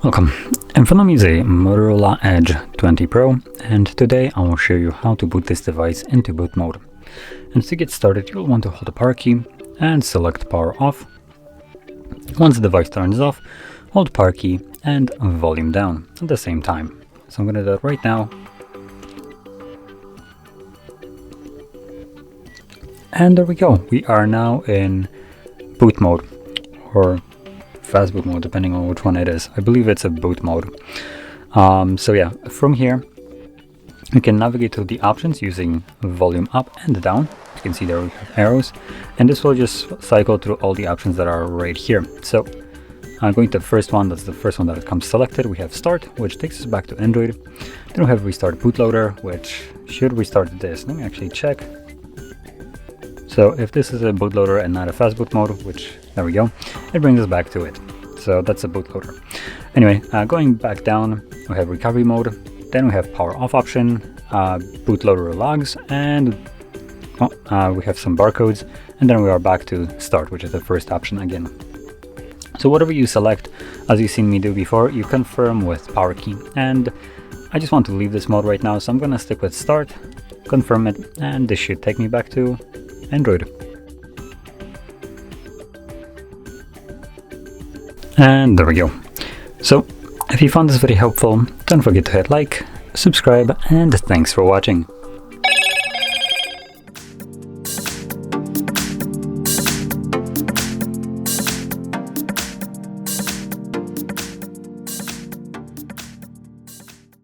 Welcome. In front of me is a Motorola Edge 20 Pro, and today I will show you how to boot this device into boot mode. And to get started, you'll want to hold the power key and select power off. Once the device turns off, hold power key and volume down at the same time. So I'm going to do that right now. And there we go. We are now in boot mode, or fast boot mode, depending on which one it is. I believe it's a boot mode. So yeah, from here you can navigate to the options using volume up and down. You can see there we have arrows, and this will just cycle through all the options that are right here. So I'm going to the first one. That's the first one that comes selected. We have start, which takes us back to Android. Then we have restart bootloader, which should restart this. Let me actually check. So if this is a bootloader and not a fast boot mode, which, there we go, it brings us back to it. So that's a bootloader. Anyway, going back down, we have recovery mode, then we have power off option, bootloader logs, and we have some barcodes, and then we are back to start, which is the first option again. So whatever you select, as you've seen me do before, you confirm with power key. And I just want to leave this mode right now, so I'm gonna stick with start, confirm it, and this should take me back to Android. And there we go. So if you found this very helpful, don't forget to hit like, subscribe, and thanks for watching.